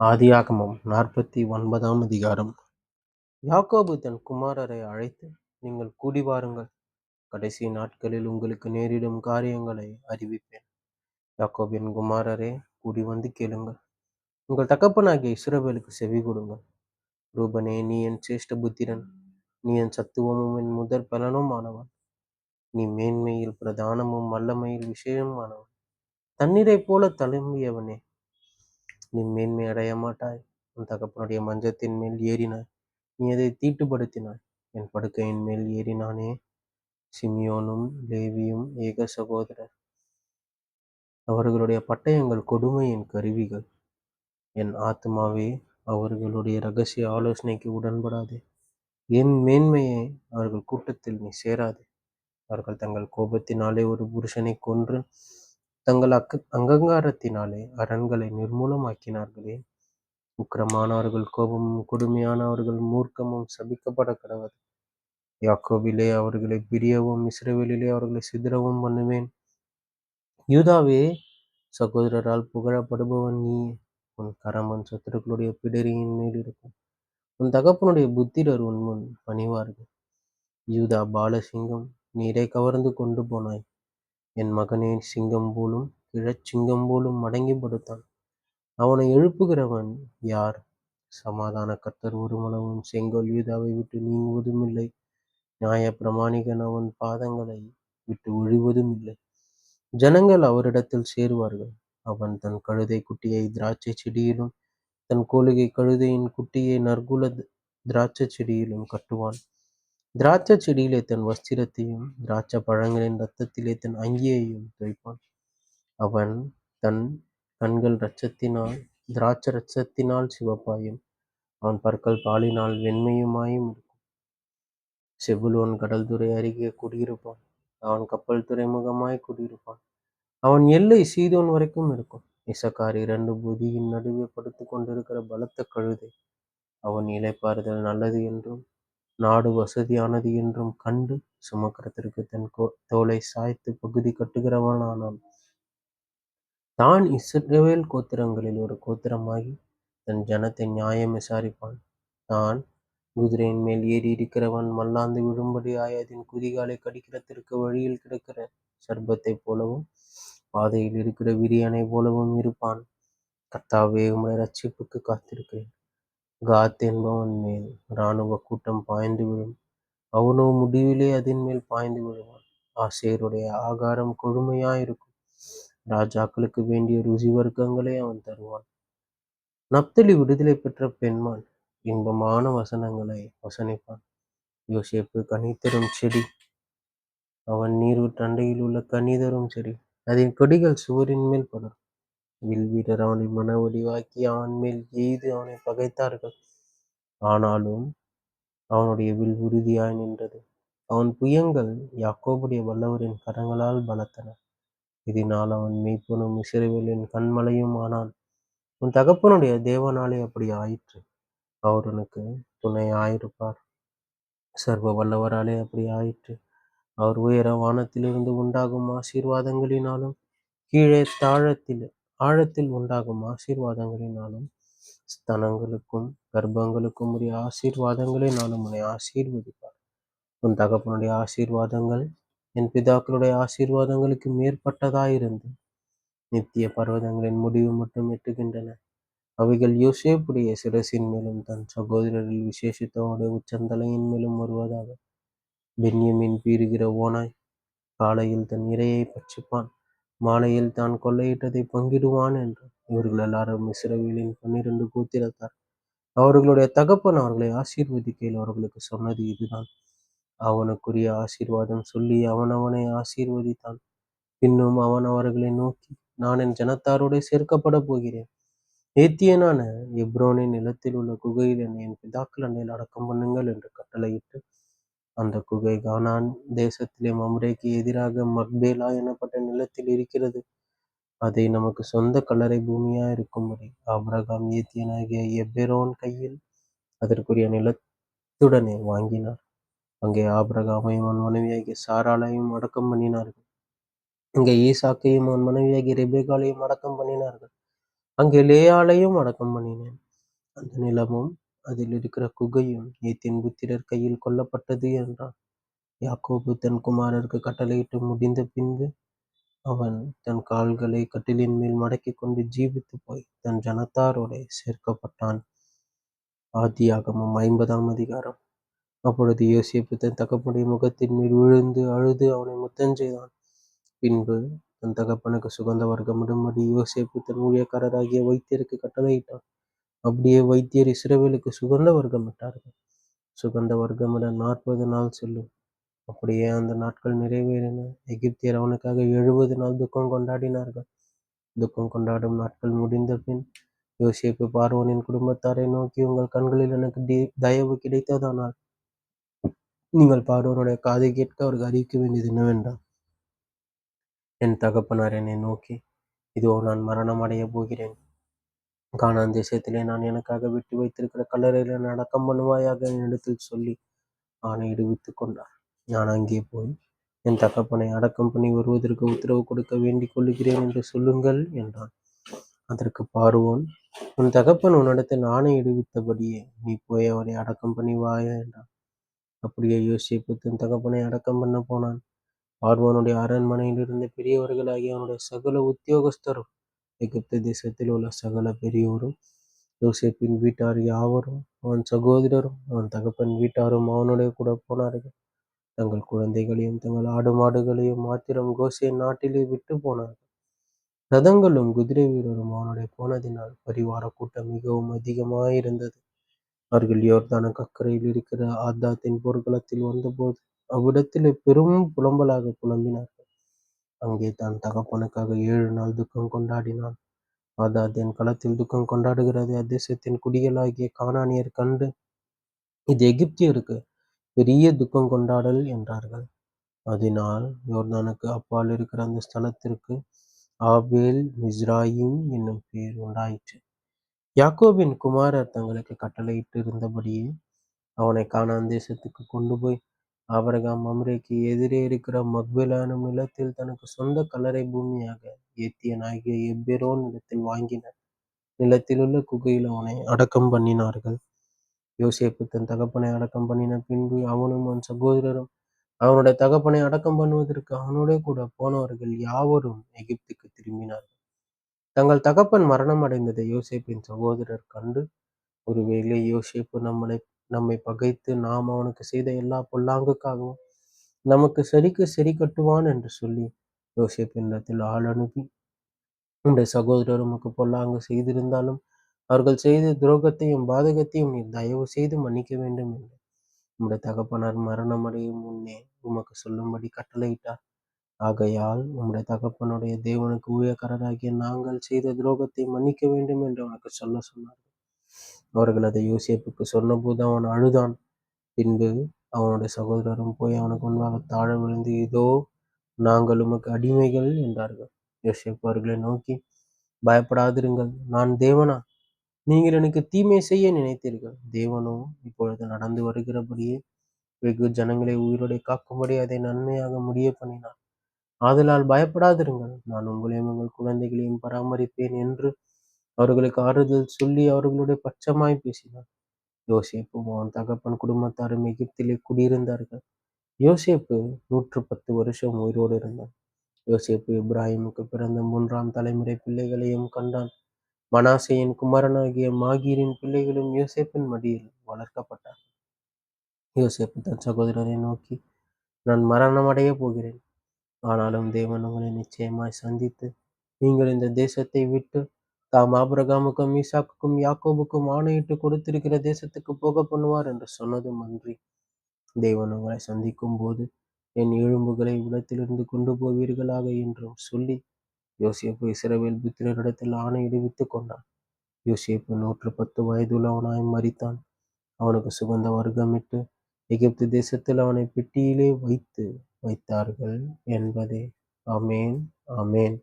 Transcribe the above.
ஆதியாகமம் 49ஆம் அதிகாரம். யாக்கோபு தன் குமாரரை அழைத்து, நீங்கள் கூடி வாருங்கள், கடைசி நாட்களில் உங்களுக்கு நேரிடும் காரியங்களை அறிவிப்பேன். யாக்கோபின் குமாரரே, கூடி வந்து கேளுங்கள். உங்கள் தகப்பனாகிய இஸ்ரவேலுக்கு செவி கொடுங்கள். ரூபனே, நீ என் சிரேஷ்ட புத்திரன், நீ என் சத்துவமும் என் முதற் பலனும் ஆனவன். நீ மேன்மையில் பிரதானமும் வல்லமையில் விஷயமானவன். தண்ணீரைப் போல தழும்பியவனே, நீ மேன்மை அடைய மாட்டாய். உன் தகப்பனுடைய மஞ்சத்தின் மேல் ஏறினாய், நீ அதை தீட்டுப்படுத்தினாய். என் படுக்கையின் மேல் ஏறினானே, சிமியோனும் லேவியும் ஏக சகோதரர். அவர்களுடைய பட்டயங்கள் கொடுமையின் கருவிகள். என் ஆத்துமாவே, அவர்களுடைய இரகசிய ஆலோசனைக்கு உடன்படாதே. என் மேன்மையை அவர்கள் கூட்டத்தில் நீ சேராதே. அவர்கள் தங்கள் கோபத்தினாலே ஒரு புருஷனை கொன்று, தங்கள் அகங்காரத்தினாலே அரண்களை நிர்மூலமாக்கினார்களே. உக்கிரமானவர்கள் கோபமும் கொடுமையானவர்கள் மூர்க்கமும் சபிக்கப்பட கடவது. யாக்கோபிலே அவர்களை பிரியவும் இஸ்ரவேலிலே அவர்களை சிதறவும் பண்ணுவேன். யூதாவே, சகோதரரால் புகழப்படுபவன் நீ. உன் கரம் உன் சத்துருக்களுடைய பிடரியின் மேல் இருக்கும். உன் தகப்பனுடைய புத்திரர் உன் முன் பணிவார்கள். யூதா பாலசிங்கம், நீரை கவர்ந்து கொண்டு போனாய். என் மகனே, சிங்கம் போலும் கிழச்சிங்கம் போலும் மடங்கி படுத்தான். அவனை எழுப்புகிறவன் யார்? சமாதான கர்த்தர் ஒருமளவும் செங்கோல் யூதாவை விட்டு நீங்குவதும் இல்லை. நியாய பிரமாணிகன் அவன் பாதங்களை விட்டு ஒழிவதும் இல்லை. ஜனங்கள் அவரிடத்தில் சேருவார்கள். அவன் தன் கழுதை குட்டியை திராட்சை செடியிலும் தன் கோலுகை கழுதையின் குட்டியை நற்குல திராட்சை செடியிலும் கட்டுவான். திராட்சை செடியிலே தன் வஸ்திரத்தையும் திராட்சை பழங்களின் இரத்தத்திலே தன் அங்கியையும் துவைப்பான். அவன் தன் கண்கள் திராட்சை இரத்தத்தினால் சிவப்பாயும் அவன் பற்கள் பாலினால் வெண்மையுமாயும் இருக்கும். செபுலோன் கடல் துறை அருகே குடியிருப்பான். அவன் கப்பல் துறைமுகமாய் குடியிருப்பான். அவன் எல்லை சீதோன் வரைக்கும் இருக்கும். இசக்கார் 2 புதியின் நடுவே படுத்து கொண்டிருக்கிற பலத்த கழுதை. அவன் இளைப்பாறுதல் நல்லது என்றும் நாடு வசதியானது என்றும் கண்டு சுமக்கிறதற்கு தன் தோலை சாய்த்து பகுதி கட்டுகிறவனானான். தான் இஸ்ரவேல் கோத்திரங்களில் ஒரு கோத்திரமாகி தன் ஜனத்தை நியாயம் விசாரிப்பான். தான் குதிரையின் மேல் ஏறி இருக்கிறவன் மல்லாந்து விழும்படியாய் அதன் குதிகாலை கடிக்கிறதற்கு வழியில் கிடக்கிற சர்ப்பத்தைப் போலவும் பாதையில் இருக்கிற விரியனை போலவும் இருப்பான். கர்த்தாவே, உம்முடைய ரட்சிப்புக்கு காத்திருக்கிறேன். காத் என்பவன் மேல் இராணுவ கூட்டம் பாய்ந்து விழும். அவனோ முடிவிலே அதன் மேல் பாய்ந்து விழுவான். ஆசேருடைய ஆகாரம் கொழுமையாயிருக்கும். ராஜாக்களுக்கு வேண்டிய ருசி வர்க்கங்களை அவன் தருவான். நப்தலி விடுதலை பெற்ற பெண்மான் இன்பமான வசனங்களை வசனிப்பான். யோசேப்பு கனி தரும் செடி, அவன் நீரூற்றண்டையில் உள்ள கனி தரும் செடி. அதன் கொடிகள் சுவரின் மேல் படும். வில் வீரர் அவனை மனவடிவாக்கி அவன் மேல் எய்து அவனை பகைத்தார்கள். ஆனாலும் அவனுடைய வில் உறுதியாய் நின்றது. அவன் புயங்கள் யாக்கோபுடைய வல்லவரின் கரங்களால் பலத்தன. இதனால் அவன் மெய்ப்பனும் இஸ்ரவேலின் கண்மலையும் ஆனான். உன் தகப்பனுடைய தேவனாலே அப்படி ஆயிற்று. அவர் உனக்கு துணையாயிருப்பார். சர்வ வல்லவராலே அப்படி ஆயிற்று. அவர் உயர வானத்திலிருந்து உண்டாகும் ஆசீர்வாதங்களினாலும் கீழே ஆழத்தில் உண்டாகும் ஆசீர்வாதங்களினாலும் ஸ்தனங்களுக்கும் கர்ப்பங்களுக்கும் உரிய ஆசீர்வாதங்களினாலும் உன்னை ஆசீர்வதிப்பார். உன் தகப்பனுடைய ஆசீர்வாதங்கள் என் பிதாக்களுடைய ஆசீர்வாதங்களுக்கு மேற்பட்டதாயிருந்து நித்திய பர்வதங்களின் முடிவு மட்டும் எட்டுகின்றன. அவைகள் யோசேப்புடைய சிரசின் மேலும் தன் சகோதரரில் விசேஷித்தவனுடைய உச்சந்தலையின் மேலும் வருவதாக. பென்யமீன் பீறுகிற ஓனாய் காலையில் தன் இரையை பட்சிப்பான், மாலையில் தான் கொள்ளையிட்டதை பங்கிடுவான் என்று. இவர்கள் எல்லாரும் இஸ்ரவேலின் 12 கோத்திரத்தார். அவர்களுடைய தகப்பன் அவர்களை ஆசீர்வதிக்கையில் அவர்களுக்கு சொன்னது இதுதான். அவனுக்குரிய ஆசீர்வாதம் சொல்லி அவனை ஆசீர்வதித்தான். பின்னும் அவன் அவர்களை நோக்கி, நான் என் ஜனத்தாரோடு சேர்க்கப்பட போகிறேன். ஏத்தியனான எப்ரோனின் நிலத்தில் உள்ள குகையில் என்னை என் பிதாக்கள் அண்டையில் அடக்கம் பண்ணுங்கள் என்று கட்டளையிட்டு, அந்த குகை கானான் தேசத்திலே மம்ரேக்கு எதிராக மக்பேலா எனப்பட்ட நிலத்தில் இருக்கிறது. அதை நமக்கு சொந்த கல்லறை பூமியா இருக்கும்படி ஆபிரகாம் ஏத்தியனாகிய எபெரோன் கையில் அதற்குரிய நிலத்துடனே வாங்கினார். அங்கே ஆபிரகாமையும் அவன் மனைவியாகிய சாராளையும் அடக்கம் பண்ணினார்கள். அங்கே ஈசாக்கையும் அவன் மனைவியாகிய ரெபேக்காளையும் அடக்கம் பண்ணினார்கள். அங்கே லேயாளையும் அடக்கம் பண்ணினேன். அந்த நிலமும் அதில் இருக்கிற குகையும் ஏத்தின் புத்திரர் கையில் கொல்லப்பட்டது என்றான். யாக்கோபு தன் குமாரருக்கு கட்டளையிட்டு முடிந்த பின்பு அவன் தன் கால்களை கட்டிலின் மேல் மடக்கிக் கொண்டு ஜீவித்து போய் தன் ஜனத்தாரோடே சேர்க்கப்பட்டான். ஆதியாகமம் 50ஆம் அதிகாரம். அப்பொழுது யோசேப்பு தன் தகப்பனுடைய முகத்தின் மேல் விழுந்து அழுது அவனை முத்தஞ்செய்தான். பின்பு தன் தகப்பனுக்கு சுகந்த வர்க்கமிடும்படி யோசேப்பு தன் ஊழியக்காரராகிய வைத்தியருக்கு கட்டளையிட்டான். அப்படியே வைத்தியர் இஸ்ரவேலுக்கு சுகந்த வர்க்கமிட்டார்கள். சுகந்த வர்க்கமிட 40 நாள் செல்லும். அப்படியே அந்த நாட்கள் நிறைவேறின. எகிப்தியர் அவனுக்காக 70 நாள் துக்கம் கொண்டாடினார்கள். துக்கம் கொண்டாடும் நாட்கள் முடிந்த பின் யோசேப்பு பார்வோனின் குடும்பத்தாரை நோக்கி, உங்கள் கண்களில் எனக்கு தயவு கிடைத்ததானால் நீங்கள் பார்வோனுடைய காதை கேட்க அவருக்கு அறிவிக்க வேண்டியது என்னவென்றால், என் தகப்பனார் என்னை நோக்கி, இதோ நான் மரணம் அடையப் போகிறேன். கானான் தேசத்திலே நான் எனக்காக வெட்டி வைத்திருக்கிற கல்லறையில என்னை அடக்கம் பண்ணுவாயாக என்னிடத்தில் சொல்லி ஆணையிடுவித்துக் கொண்டார். நான் அங்கே போய் என் தகப்பனை அடக்கம் பண்ணி வருவதற்கு உத்தரவு கொடுக்க வேண்டிக் கொள்ளுகிறேன் என்று சொல்லுங்கள் என்றான். அதற்கு பார்வோன், உன் தகப்பன் உன்னிடத்தில் ஆணையிடுவித்தபடியே நீ போய் அவரை அடக்கம் பண்ணி வாயா என்றான். அப்படியே யோசேப்பு தன் தகப்பனை அடக்கம் பண்ண போனான். பார்வோனுடைய அரண்மனையில் இருந்த பெரியவர்களாகிய அவனுடைய சகல உத்தியோகஸ்தரும் எகிப்து தேசத்தில் உள்ள சகல பெரியோரும் யோசேப்பின் வீட்டார் யாவரும் அவன் சகோதரரும் அவன் தகப்பன் வீட்டாரும் அவனுடைய கூட போனார்கள். தங்கள் குழந்தைகளையும் தங்கள் ஆடு மாடுகளையும் மாத்திரம் கோசேன் நாட்டிலே விட்டு போனார்கள். ரதங்களும் குதிரை வீரரும் அவனுடைய போனதினால் பரிவார கூட்டம் மிகவும் அதிகமாயிருந்தது. அவர்கள் யோர்தானுக்கு அக்கறையில் இருக்கிற ஆத்தாத்தின் போர்க்களத்தில் வந்தபோது அவ்விடத்திலே பெரும் புலம்பலாக புலம்பினார்கள். அங்கே தான் தகப்பனுக்காக 7 நாள் துக்கம் கொண்டாடினான். ஆதாத்தின் களத்தில் துக்கம் கொண்டாடுகிறது அத்தேசத்தின் குடிகளாகிய கானானியர் கண்டு, இது எகிப்தியருக்கு பெரிய துக்கம் கொண்டாடல் என்றார்கள். அதனால் யோர்தானுக்கு அப்பால் இருக்கிற அந்த ஸ்தலத்திற்கு ஆபேல் மிஸ்ராயிம் என்னும் பெயர் உண்டாயிற்று. யாக்கோபின் குமாரர் தங்களுக்கு கட்டளையிட்டு இருந்தபடியே அவனை கானான் தேசத்துக்கு கொண்டு போய் ஆபிரகாம் மம்ரேக்கு எதிரே இருக்கிற மக்பேலா எனும் நிலத்தில் தனக்கு சொந்த கல்லறை பூமியாக ஏத்தியனாகிய எப்பெரோன் இடத்தில் வாங்கினர். நிலத்திலுள்ள குகையில் அவனை அடக்கம் பண்ணினார்கள். யோசேப்பு தன் தகப்பனை அடக்கம் பண்ணின பின்பு அவனும் அவன் சகோதரரும் அவனுடைய தகப்பனை அடக்கம் பண்ணுவதற்கு அவனோட கூட போனவர்கள் யாவரும் எகிப்துக்கு திரும்பினார்கள். தங்கள் தகப்பன் மரணம் அடைந்ததை யோசேப்பின் சகோதரர் கண்டு, ஒருவேளை யோசேப்பு நம்மை பகைத்து நாம் அவனுக்கு செய்த எல்லா பொல்லாங்குக்காகவும் நமக்கு சரிக்கு சரி கட்டுவான் என்று சொல்லி யோசேப்பினிடத்தில் ஆள் அனுப்பி, உன்னுடைய சகோதரர் உமக்கு பொல்லாங்கு செய்திருந்தாலும் அவர்கள் செய்த துரோகத்தையும் பாதகத்தையும் நீர் தயவு செய்து மன்னிக்க வேண்டும் என்று உம்முடைய தகப்பனார் மரணம் அடையும் முன்னே உமக்கு சொல்லும்படி கட்டளையிட்டார். ஆகையால் உம்முடைய தகப்பனுடைய தேவனுக்கு ஊழியக்காரராகிய நாங்கள் செய்த துரோகத்தை மன்னிக்க வேண்டும் என்று அவனுக்கு சொல்ல சொன்னார்கள். அவர்கள் அதை யோசேப்புக்கு சொன்னபோது அவன் அழுதான். பின்பு அவனுடைய சகோதரரும் போய் அவனுக்கு முன்பாக தாழ விழுந்து, இதோ நாங்கள் உமக்கு அடிமைகள் என்றார்கள். யோசேப்பு அவர்களை நோக்கி, பயப்படாதிருங்கள், நான் தேவனா? நீங்கள் எனக்கு தீமை செய்ய நினைத்தீர்கள். தேவனோ இப்பொழுது நடந்து வருகிறபடியே வெகு ஜனங்களை உயிரோടെ காக்கும்படி அதை நன்மையாக முடிய பண்ணினார். ஆதலால் பயப்படாதிருங்கள், நான் உங்களையும் உங்கள் குழந்தைகளையும் பராமரிப்பேன் என்று அவர்களுக்கு ஆறுதல் சொல்லி அவர்களுடைய பட்சமாய் பேசினார். யோசேப்பும் அவன் தகப்பன் குடும்பத்தாரும் எகிப்திலே குடியிருந்தார்கள். யோசேப்பு 110 வருஷம் உயிரோடு இருந்தான். யோசேப்பு இப்ராஹிமுக்கு பிறந்த 3ஆம் தலைமுறை பிள்ளைகளையும் கண்டான். மனாசேயின் குமாரனாகிய மாகீரின் பிள்ளைகளும் யோசேப்பின் மடியில் வளர்க்கப்பட்டார். யோசேப்பு தன் சகோதரரை நோக்கி, நான் மரணம் அடையப் போகிறேன். ஆனாலும் தேவன் உங்களை நிச்சயமாய் சந்தித்து, நீங்கள் இந்த தேசத்தை விட்டு தாம் ஆபிரகாமுக்கும் ஈசாக்குக்கும் யாக்கோபுக்கும் ஆணையிட்டு கொடுத்திருக்கிற தேசத்துக்கு போக பண்ணுவார் என்று சொன்னதும் அன்றி, தேவன் உங்களை சந்திக்கும் போது என் எலும்புகளை இவ்விடத்திலிருந்து கொண்டு போவீர்களாக என்றும் சொல்லி யோசேப்பு இஸ்ரவேல் புத்திரரிடத்தில் ஆணையிடுவித்துக் கொண்டான். யோசேப்பு 110 வயதுள்ளவனாய் மரித்தான். அவனுக்கு சுகந்த வர்க்கமிட்டு எகிப்து தேசத்தில் அவனை பெட்டியிலே வைத்தார்கள் என்பதே. ஆமேன், ஆமேன்.